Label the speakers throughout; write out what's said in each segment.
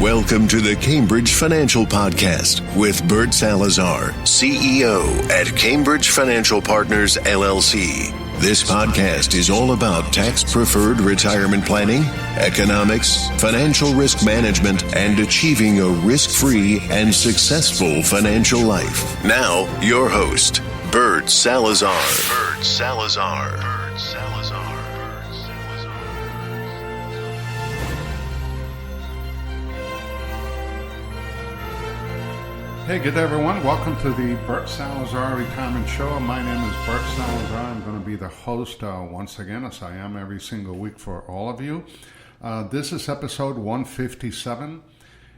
Speaker 1: Welcome to the Cambridge Financial Podcast with Bert Salazar, CEO at Cambridge Financial Partners, LLC. This podcast is all about tax-preferred retirement planning, economics, financial risk management, and achieving a risk-free and successful financial life. Now, your host, Bert Salazar. Bert Salazar. Bert Salazar.
Speaker 2: Hey, good day, everyone. Welcome to the Bert Salazar Retirement Show. My name is Bert Salazar. I'm going to be the host once again, as I am every single week for all of you. This is episode 157,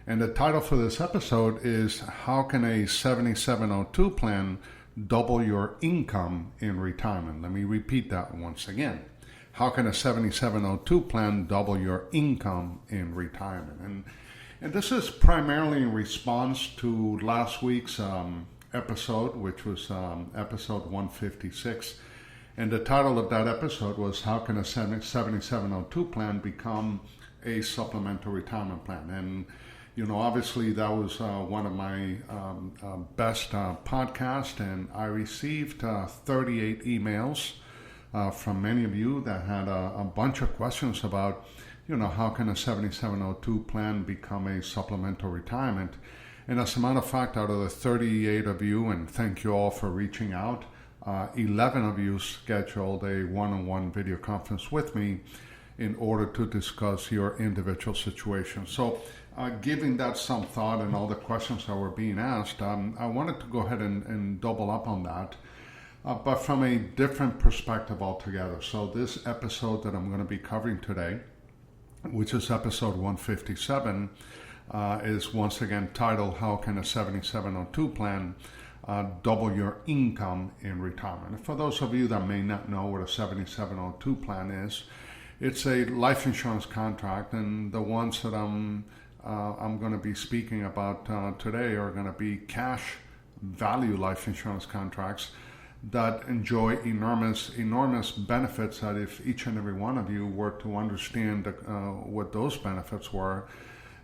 Speaker 2: and the title for this episode is How Can a 7702 Plan Double Your Income in Retirement? Let me repeat that once again. How can a 7702 plan double your income in retirement? And this is primarily in response to last week's episode, which was episode 156. And the title of that episode was How Can a 7702 Plan Become a Supplemental Retirement Plan? And, you know, obviously that was one of my best podcasts, and I received 38 emails from many of you that had a bunch of questions about, you know, how can a 7702 plan become a supplemental retirement? And as a matter of fact, out of the 38 of you, and thank you all for reaching out, 11 of you scheduled a one-on-one video conference with me in order to discuss your individual situation. So giving that some thought and all the questions that were being asked, I wanted to go ahead and double up on that, but from a different perspective altogether. So this episode that I'm going to be covering today, which is episode 157, is once again titled, How Can a 7702 Plan Double Your Income in Retirement? And for those of you that may not know what a 7702 plan is, it's a life insurance contract, and the ones that I'm going to be speaking about today are going to be cash value life insurance contracts that enjoy enormous benefits that if each and every one of you were to understand what those benefits were,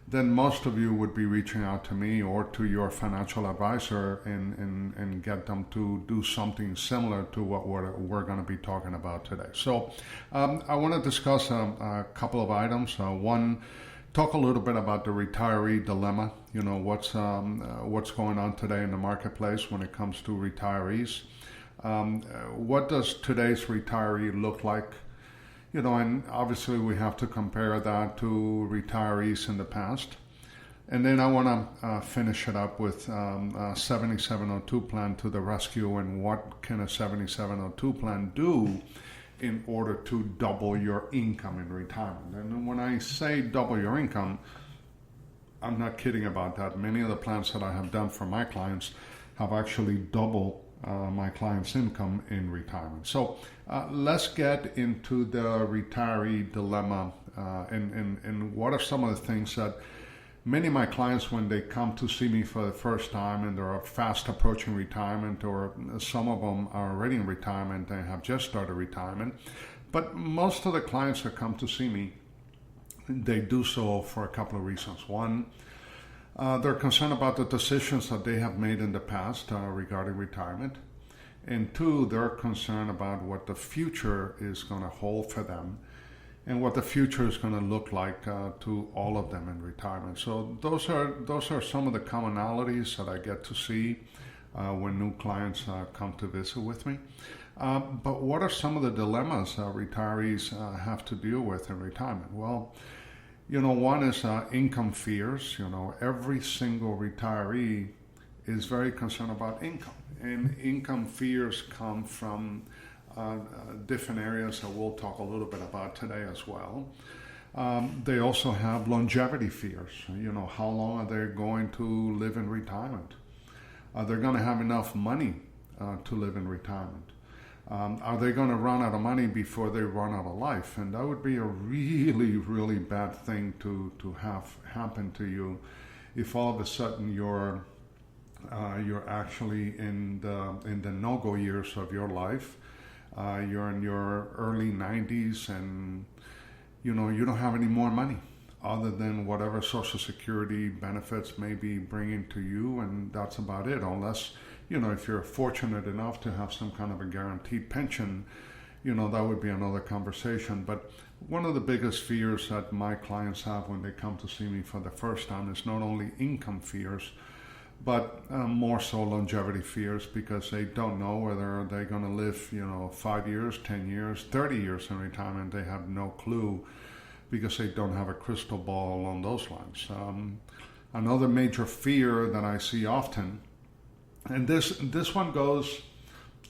Speaker 2: then most of you would be reaching out to me or to your financial advisor and get them to do something similar to what we're going to be talking about today. So I want to discuss a couple of items. One, talk a little bit about the retiree dilemma. You know, what's going on today in the marketplace when it comes to retirees. What does today's retiree look like? You know, and obviously we have to compare that to retirees in the past. And then I want to finish it up with a 7702 plan to the rescue, and what can a 7702 plan do in order to double your income in retirement. And when I say double your income, I'm not kidding about that. Many of the plans that I have done for my clients have actually doubled my client's income in retirement. So let's get into the retiree dilemma and what are some of the things that many of my clients, when they come to see me for the first time and they're fast approaching retirement, or some of them are already in retirement and have just started retirement, but most of the clients that come to see me, they do so for a couple of reasons. One, they're concerned about the decisions that they have made in the past regarding retirement. And two, they're concerned about what the future is going to hold for them and what the future is going to look like to all of them in retirement. So those are some of the commonalities that I get to see when new clients come to visit with me. But what are some of the dilemmas retirees have to deal with in retirement? Well, you know, one is income fears. You know, every single retiree is very concerned about income. And income fears come from different areas that we'll talk a little bit about today as well. They also have longevity fears. You know, how long are they going to live in retirement? Are they going to have enough money to live in retirement? Are they going to run out of money before they run out of life? And that would be a really, really bad thing to have happen to you if all of a sudden you're actually in the no-go years of your life. You're in your early 90s and you know you don't have any more money. other than whatever Social Security benefits may be bringing to you, and that's about it. Unless, if you're fortunate enough to have some kind of a guaranteed pension, that would be another conversation. But one of the biggest fears that my clients have when they come to see me for the first time is not only income fears, but more so longevity fears, because they don't know whether they're going to live, 5 years, 10 years, 30 years in retirement. They have no clue because they don't have a crystal ball along those lines. Another major fear that I see often, and this one goes,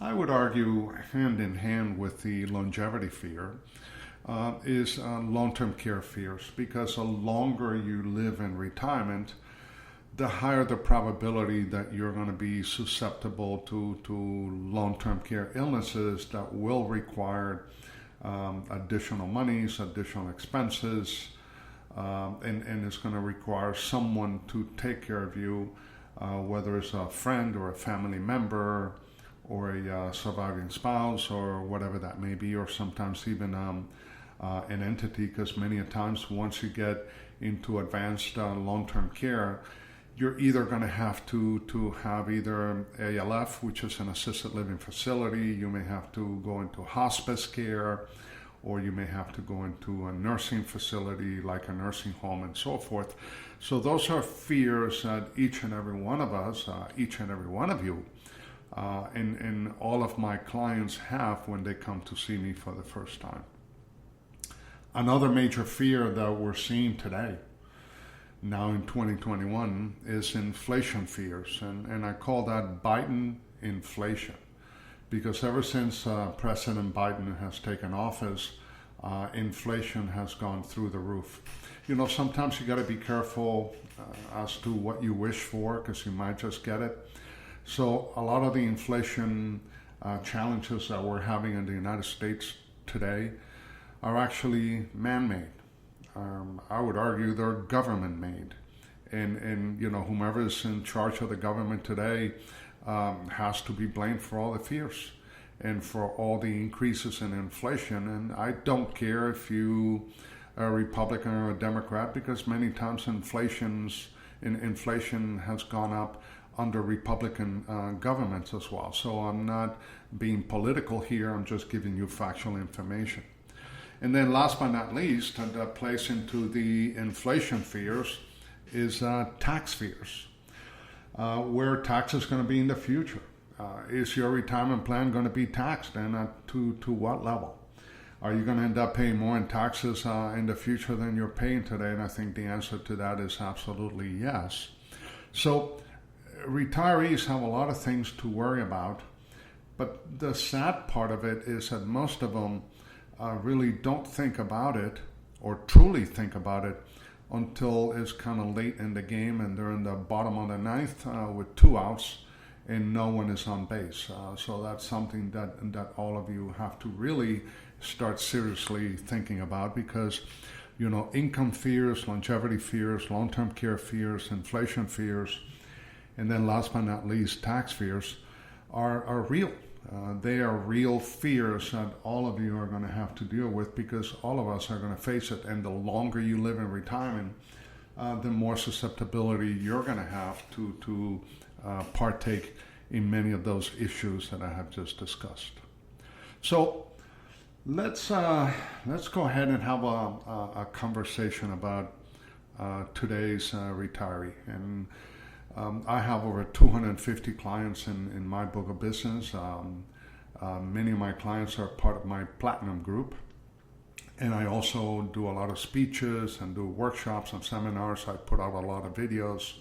Speaker 2: I would argue, hand in hand with the longevity fear, is long-term care fears. Because the longer you live in retirement, the higher the probability that you're going to be susceptible to long-term care illnesses that will require additional monies, additional expenses, and it's going to require someone to take care of you, whether it's a friend or a family member or a surviving spouse or whatever that may be, or sometimes even an entity, because many a times once you get into advanced long-term care, you're either going to have to have either ALF, which is an assisted living facility, you may have to go into hospice care, or you may have to go into a nursing facility like a nursing home and so forth. So those are fears that each and every one of us, each and every one of you, and all of my clients have when they come to see me for the first time. Another major fear that we're seeing today, now in 2021, is inflation fears, and I call that Biden inflation, because ever since President Biden has taken office, inflation has gone through the roof. Sometimes you got to be careful as to what you wish for, because you might just get it. So a lot of the inflation challenges that we're having in the United States today are actually man-made. I would argue they're government-made, and whomever is in charge of the government today has to be blamed for all the fears and for all the increases in inflation. And I don't care if you are a Republican or a Democrat, because many times inflation has gone up under Republican governments as well. So I'm not being political here. I'm just giving you factual information. And then last but not least, and that plays into the inflation fears, is tax fears. Where tax is going to be in the future. Is your retirement plan going to be taxed, and to what level? Are you going to end up paying more in taxes in the future than you're paying today? And I think the answer to that is absolutely yes. So retirees have a lot of things to worry about, but the sad part of it is that most of them really don't think about it, or truly think about it, until it's kind of late in the game and they're in the bottom of the ninth with 2 outs and no one is on base. So that's something that all of you have to really start seriously thinking about, because income fears, longevity fears, long-term care fears, inflation fears, and then last but not least, tax fears are real. They are real fears that all of you are going to have to deal with, because all of us are going to face it. And the longer you live in retirement, the more susceptibility you're going to have to partake in many of those issues that I have just discussed. So let's go ahead and have a conversation about today's retiree. And I have over 250 clients in my book of business. Many of my clients are part of my platinum group. And I also do a lot of speeches and do workshops and seminars. I put out a lot of videos.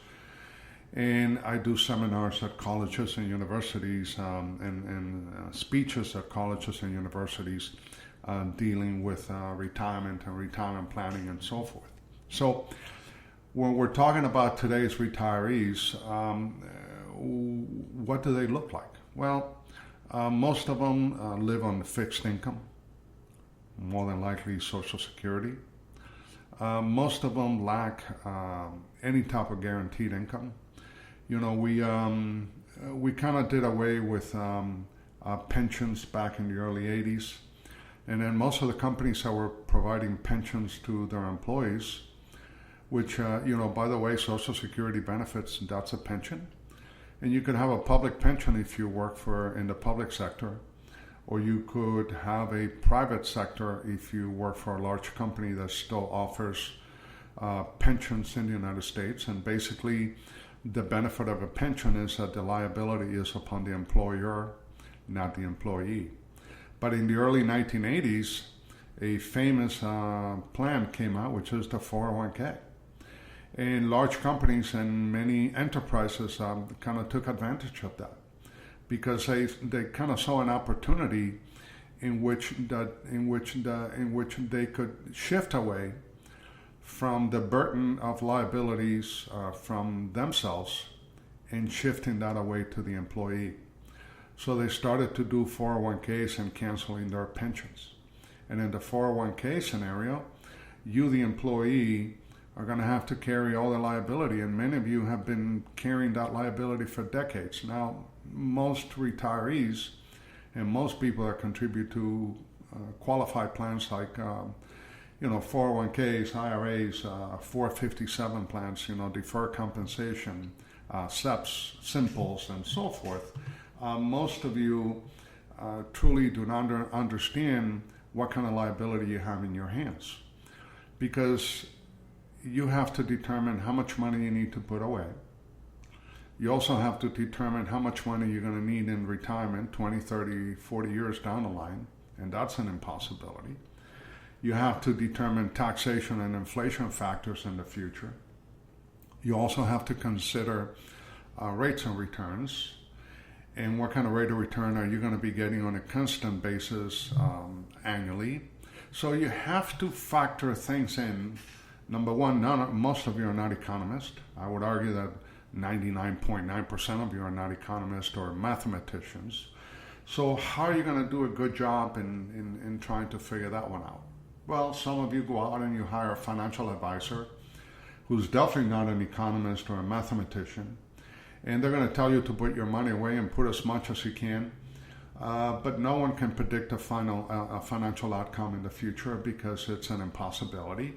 Speaker 2: And I do seminars at colleges and universities and speeches at colleges and universities dealing with retirement and retirement planning and so forth. So when we're talking about today's retirees, what do they look like? Well, most of them live on fixed income, more than likely Social Security. Most of them lack any type of guaranteed income. We kind of did away with pensions back in the early 80s. And then most of the companies that were providing pensions to their employees which, by the way, Social Security benefits, that's a pension. And you could have a public pension if you work in the public sector, or you could have a private sector if you work for a large company that still offers pensions in the United States. And basically, the benefit of a pension is that the liability is upon the employer, not the employee. But in the early 1980s, a famous plan came out, which is the 401k. And large companies and many enterprises kind of took advantage of that, because they kind of saw an opportunity in which they could shift away from the burden of liabilities from themselves and shifting that away to the employee. So they started to do 401ks and canceling their pensions. And in the 401k scenario, you, the employee, are going to have to carry all the liability, and many of you have been carrying that liability for decades. Now, most retirees and most people that contribute to qualified plans like 401ks, IRAs, 457 plans, deferred compensation, SEPs, simples, and so forth. Most of you truly do not understand what kind of liability you have in your hands, because you have to determine how much money you need to put away. You also have to determine how much money you're going to need in retirement 20, 30, 40 years down the line, and that's an impossibility. You have to determine taxation and inflation factors in the future. You also have to consider rates and returns, and what kind of rate of return are you going to be getting on a constant basis annually. So you have to factor things in. Number one, most of you are not economists. I would argue that 99.9% of you are not economists or mathematicians. So how are you going to do a good job in trying to figure that one out? Well, some of you go out and you hire a financial advisor who's definitely not an economist or a mathematician, and they're going to tell you to put your money away and put as much as you can. But no one can predict a financial outcome in the future, because it's an impossibility.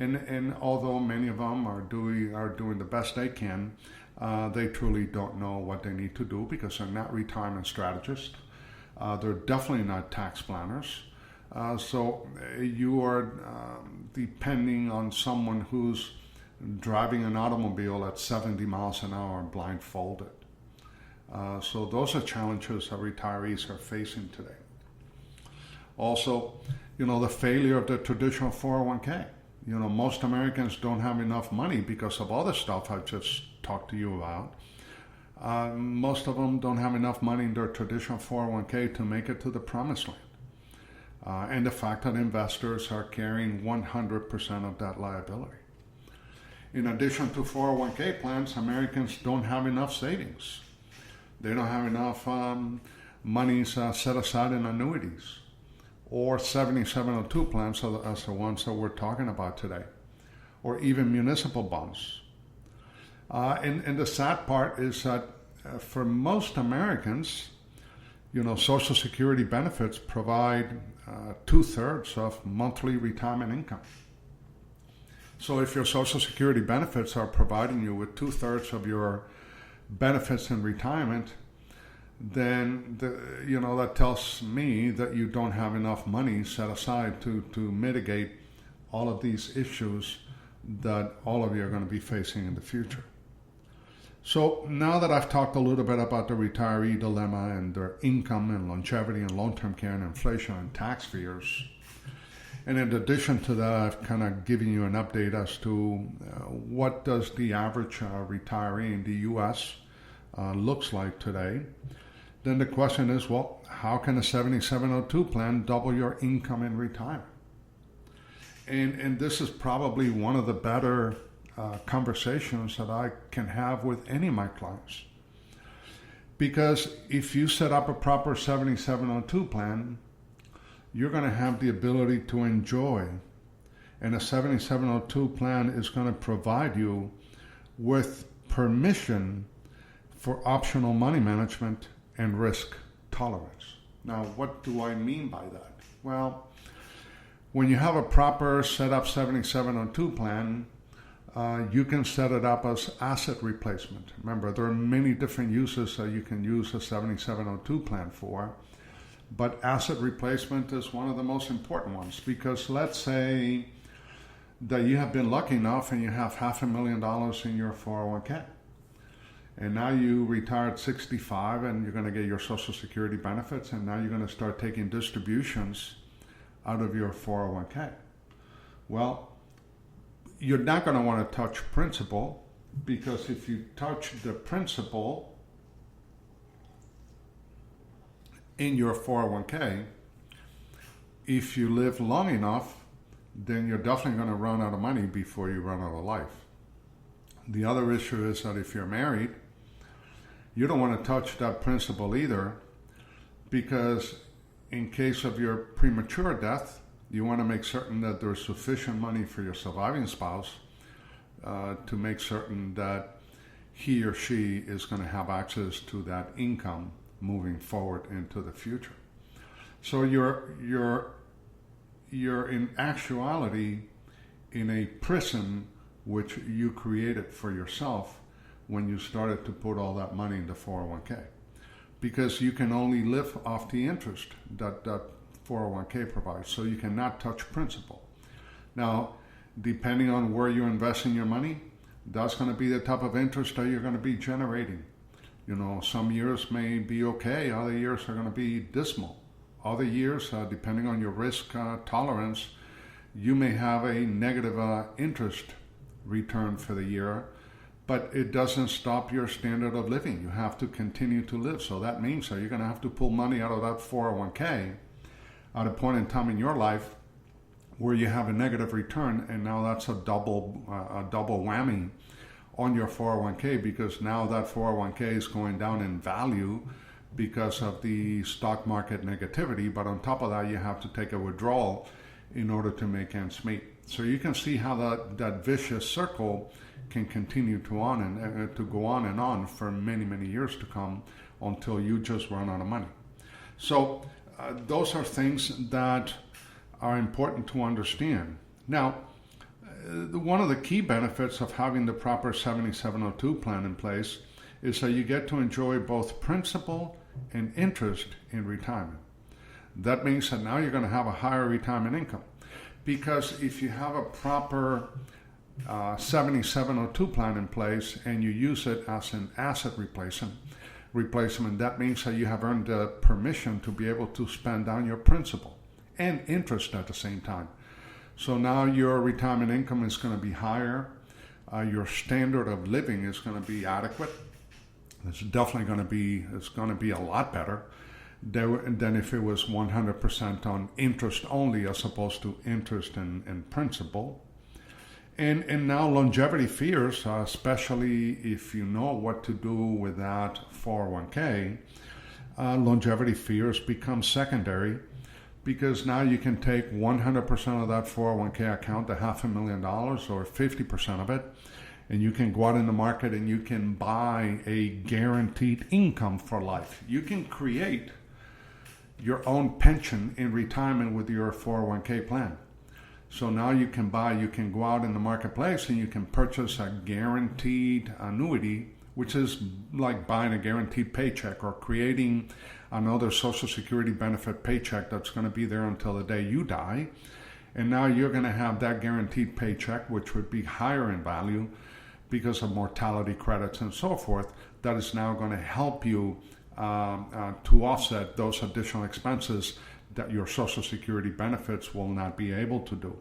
Speaker 2: And although many of them are doing the best they can, they truly don't know what they need to do, because they're not retirement strategists. They're definitely not tax planners. So you are depending on someone who's driving an automobile at 70 miles an hour blindfolded. So those are challenges that retirees are facing today. Also, the failure of the traditional 401k. Most Americans don't have enough money because of all the stuff I've just talked to you about. Most of them don't have enough money in their traditional 401k to make it to the promised land. And the fact that investors are carrying 100% of that liability. In addition to 401k plans, Americans don't have enough savings. They don't have enough monies set aside in annuities, or 7702 plans as the ones that we're talking about today, or even municipal bonds. And the sad part is that for most Americans, Social Security benefits provide 2/3 of monthly retirement income. So if your Social Security benefits are providing you with 2/3 of your benefits in retirement, then that tells me that you don't have enough money set aside to mitigate all of these issues that all of you are going to be facing in the future. So now that I've talked a little bit about the retiree dilemma and their income and longevity and long-term care and inflation and tax fears, and in addition to that, I've kind of given you an update as to what does the average retiree in the U.S. Looks like today. Then the question is, well, how can a 7702 plan double your income in retirement? And this is probably one of the better conversations that I can have with any of my clients. Because if you set up a proper 7702 plan, you're going to have the ability to enjoy. And a 7702 plan is going to provide you with permission for optional money management and risk tolerance. Now, what do I mean by that? Well, when you have a proper set up 7702 plan, You can set it up as asset replacement. Remember, there are many different uses that you can use a 7702 plan for, but asset replacement is one of the most important ones, because let's say that you have been lucky enough and you have $500,000 in your 401k. And now you retire at 65 and you're going to get your Social Security benefits, and now you're going to start taking distributions out of your 401k. Well, you're not going to want to touch principal, because if you touch the principal in your 401k, if you live long enough, then you're definitely going to run out of money before you run out of life. The other issue is that if you're married, you don't want to touch that principal either, because in case of your premature death, you want to make certain that there's sufficient money for your surviving spouse to make certain that he or she is going to have access to that income moving forward into the future. So you're in actuality in a prison which you created for yourself when you started to put all that money into 401k, because you can only live off the interest that 401k provides, so you cannot touch principal. Now, depending on where you're investing your money, that's going to be the type of interest that you're going to be generating. You know, some years may be okay, other years are going to be dismal. Other years, depending on your risk tolerance, you may have a negative interest return for the year, but it doesn't stop your standard of living. You have to continue to live. So that means that you're going to have to pull money out of that 401k at a point in time in your life where you have a negative return, and now that's a double whammy on your 401k, because now that 401k is going down in value because of the stock market negativity, but on top of that, you have to take a withdrawal in order to make ends meet. So you can see how that vicious circle can continue to go on and on for many, many years to come, until you just run out of money. So those are things that are important to understand. Now, one of the key benefits of having the proper 7702 plan in place is that you get to enjoy both principal and interest in retirement. That means that now you're going to have a higher retirement income, because if you have a proper 7702 plan in place and you use it as an asset replacement, that means that you have earned the permission to be able to spend down your principal and interest at the same time. So now your retirement income is going to be higher. Your standard of living is going to be adequate. It's definitely going to be a lot better than if it was 100% on interest only, as opposed to interest and principal. And now longevity fears, especially if you know what to do with that 401k, longevity fears become secondary, because now you can take 100% of that 401k account, the $500,000 or 50% of it, and you can go out in the market and you can buy a guaranteed income for life. You can create your own pension in retirement with your 401k plan. So now you can go out in the marketplace and you can purchase a guaranteed annuity, which is like buying a guaranteed paycheck or creating another Social Security benefit paycheck that's going to be there until the day you die. And now you're going to have that guaranteed paycheck, which would be higher in value because of mortality credits and so forth, that is now going to help you to offset those additional expenses that your Social Security benefits will not be able to do.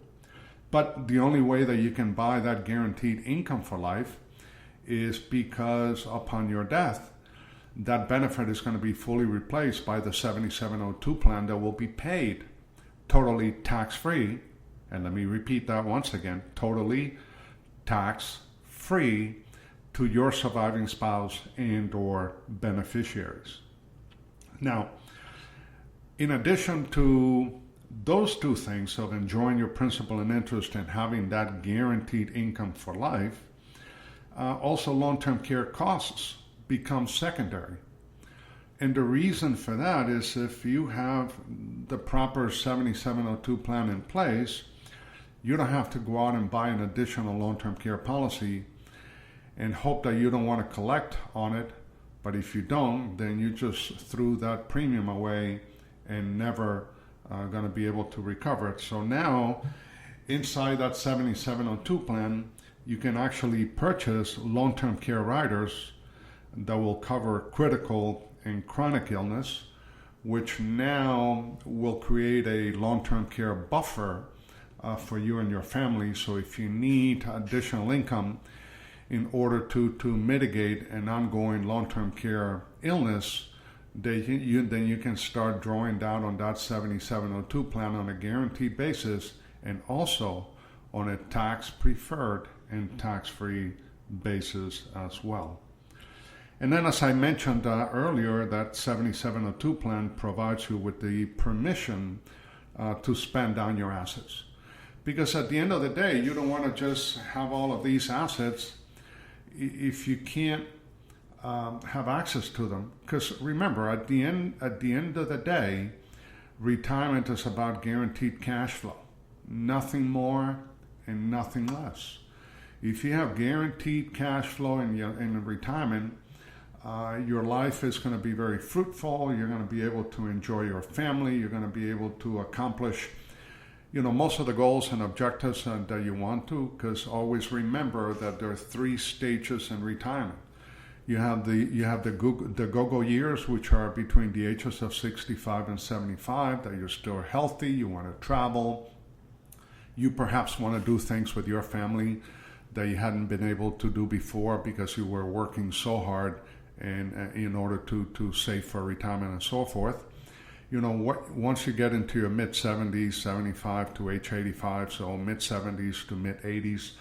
Speaker 2: But the only way that you can buy that guaranteed income for life is because upon your death, that benefit is going to be fully replaced by the 7702 plan that will be paid totally tax-free. And let me repeat that once again, totally tax-free to your surviving spouse and or beneficiaries. Now, in addition to those two things of enjoying your principal and interest and having that guaranteed income for life, also long-term care costs become secondary. And the reason for that is if you have the proper 7702 plan in place, You don't have to go out and buy an additional long-term care policy and hope that you don't want to collect on it. But if you don't, then you just threw that premium away and never going to be able to recover it. So now, inside that 7702 plan, you can actually purchase long-term care riders that will cover critical and chronic illness, which now will create a long-term care buffer for you and your family. So if you need additional income in order to mitigate an ongoing long-term care illness, then you can start drawing down on that 7702 plan on a guaranteed basis, and also on a tax-preferred and tax-free basis as well. And then, as I mentioned earlier, that 7702 plan provides you with the permission to spend down your assets. Because at the end of the day, you don't want to just have all of these assets if you can't have access to them. Because remember, at the end of the day, retirement is about guaranteed cash flow. Nothing more and nothing less. If you have guaranteed cash flow in retirement, your life is going to be very fruitful. You're going to be able to enjoy your family. You're going to be able to accomplish, most of the goals and objectives that you want to. Because always remember that there are 3 stages in retirement. You have the go-go years, which are between the ages of 65 and 75. That you're still healthy. You want to travel. You perhaps want to do things with your family that you hadn't been able to do before because you were working so hard and in order to save for retirement and so forth. Once you get into your mid-70s, 75 to age 85, so mid-70s to mid-80s,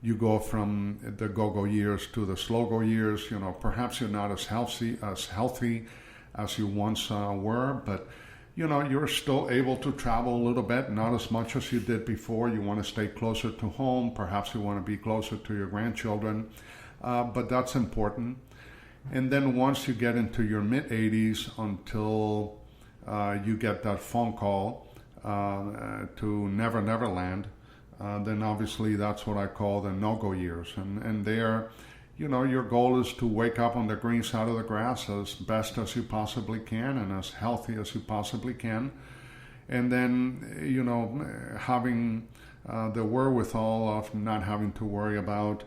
Speaker 2: you go from the go-go years to the slow-go years. Perhaps you're not as healthy as you once were, but you're still able to travel a little bit, not as much as you did before. You want to stay closer to home. Perhaps you want to be closer to your grandchildren, but that's important. And then once you get into your mid-80s until you get that phone call to Never Never Land, then obviously that's what I call the no-go years. And there, your goal is to wake up on the green side of the grass as best as you possibly can and as healthy as you possibly can. And then, having the wherewithal of not having to worry about,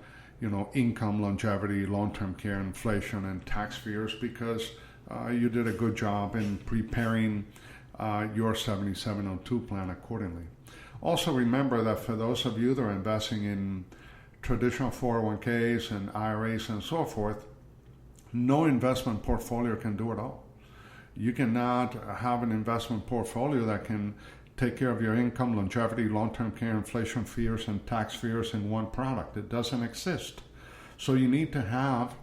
Speaker 2: income, longevity, long-term care, inflation, and tax fears, because you did a good job in preparing your 7702 plan accordingly. Also remember that for those of you that are investing in traditional 401ks and IRAs and so forth, no investment portfolio can do it all. You cannot have an investment portfolio that can take care of your income, longevity, long-term care, inflation fears, and tax fears in one product. It doesn't exist. So you need to have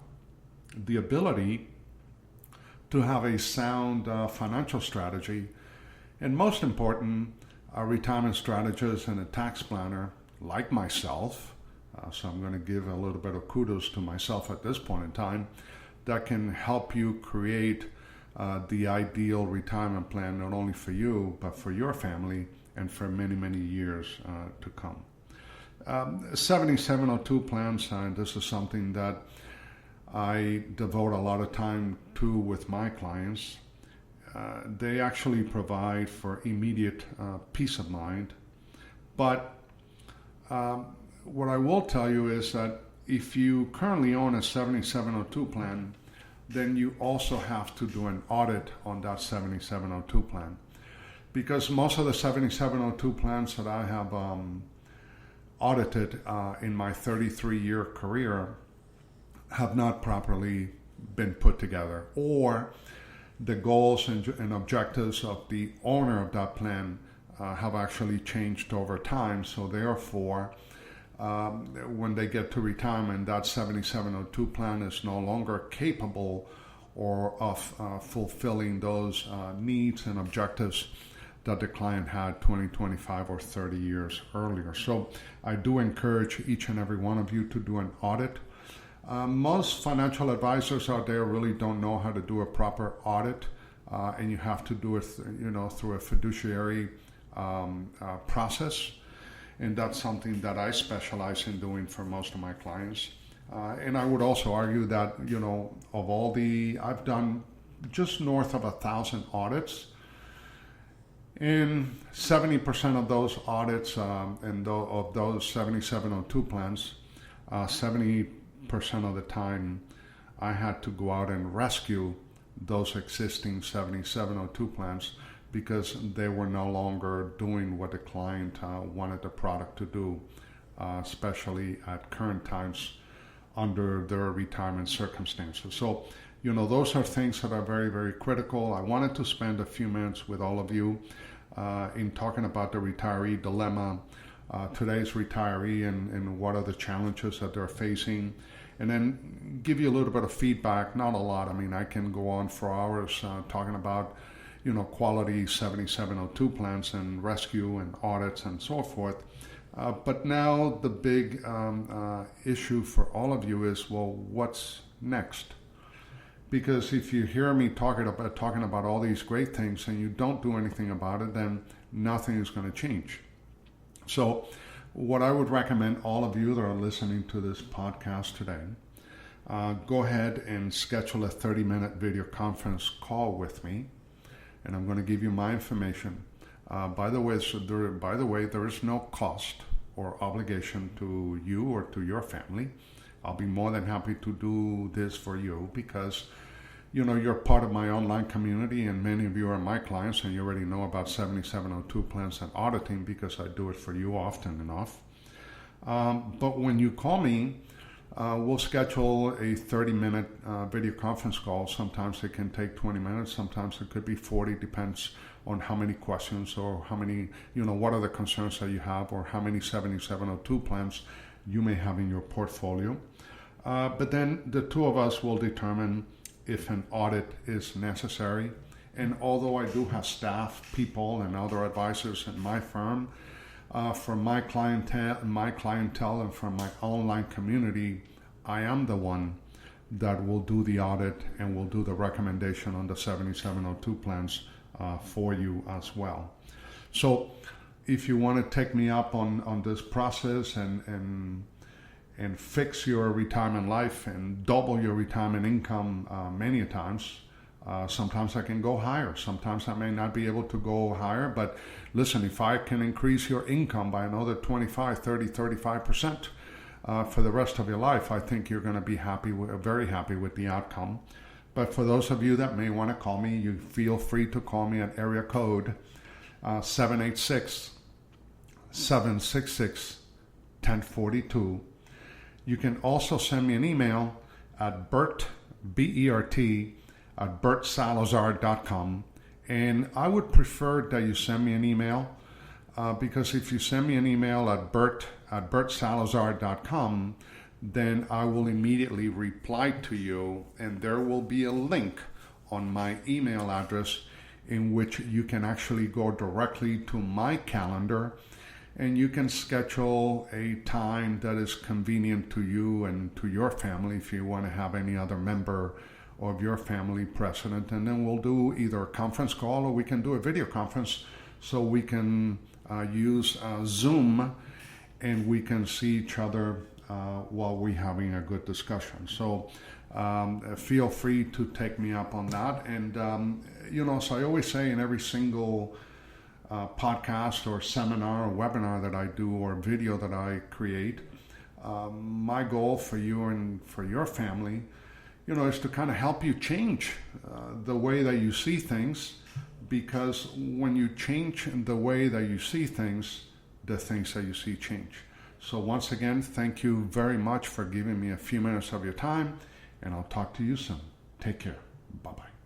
Speaker 2: the ability to have a sound financial strategy, and most important, a retirement strategist and a tax planner like myself. So I'm going to give a little bit of kudos to myself at this point in time, that can help you create the ideal retirement plan, not only for you, but for your family and for many, many years to come. 7702 plans, this is something that I devote a lot of time to with my clients. They actually provide for immediate peace of mind. But what I will tell you is that if you currently own a 7702 plan, then you also have to do an audit on that 7702 plan. Because most of the 7702 plans that I have audited in my 33-year career have not properly been put together, or the goals and objectives of the owner of that plan have actually changed over time. So therefore, when they get to retirement, that 7702 plan is no longer capable of fulfilling those needs and objectives that the client had 20, 25, or 30 years earlier. So I do encourage each and every one of you to do an audit. Most financial advisors out there really don't know how to do a proper audit, and you have to do it, through a fiduciary process. And that's something that I specialize in doing for most of my clients. And I would also argue that, I've done just north of 1,000 audits. And 70% of those audits of those 7702 plans, 70% of the time I had to go out and rescue those existing 7702 plans because they were no longer doing what the client wanted the product to do, especially at current times under their retirement circumstances. So, those are things that are very, very critical. I wanted to spend a few minutes with all of you in talking about the retiree dilemma, today's retiree and what are the challenges that they're facing, and then give you a little bit of feedback, not a lot. I mean, I can go on for hours talking about, quality 7702 plans and rescue and audits and so forth. But now the big issue for all of you is, well, what's next? Because if you hear me talking about all these great things and you don't do anything about it, then nothing is going to change. So what I would recommend all of you that are listening to this podcast today, go ahead and schedule a 30-minute video conference call with me, and I'm going to give you my information. By the way, there is no cost or obligation to you or to your family. I'll be more than happy to do this for you because, you're part of my online community and many of you are my clients and you already know about 7702 plans and auditing because I do it for you often enough. But when you call me, we'll schedule a 30-minute video conference call. Sometimes it can take 20 minutes. Sometimes it could be 40, depends on how many questions or how many, what are the concerns that you have or how many 7702 plans you may have in your portfolio. But then the two of us will determine if an audit is necessary. And although I do have staff, people, and other advisors in my firm, from my clientele and from my online community, I am the one that will do the audit and will do the recommendation on the 7702 plans for you as well. So if you want to take me up on this process and fix your retirement life and double your retirement income many times, sometimes I can go higher. Sometimes I may not be able to go higher, but listen, if I can increase your income by another 25, 30, 35% for the rest of your life, I think you're going to be very happy with the outcome. But for those of you that may want to call me, you feel free to call me at area code 786-766-1042. You can also send me an email at Bert, B-E-R-T, at bertsalazar.com. And I would prefer that you send me an email because if you send me an email at bertsalazar.com, then I will immediately reply to you, and there will be a link on my email address in which you can actually go directly to my calendar and you can schedule a time that is convenient to you and to your family if you want to have any other member of your family present. And then we'll do either a conference call or we can do a video conference so we can use Zoom and we can see each other while we're having a good discussion. So feel free to take me up on that. And, so I always say in every single podcast or seminar or webinar that I do or video that I create, my goal for you and for your family, is to kind of help you change the way that you see things, because when you change the way that you see things, the things that you see change. So once again, thank you very much for giving me a few minutes of your time, and I'll talk to you soon. Take care. Bye-bye.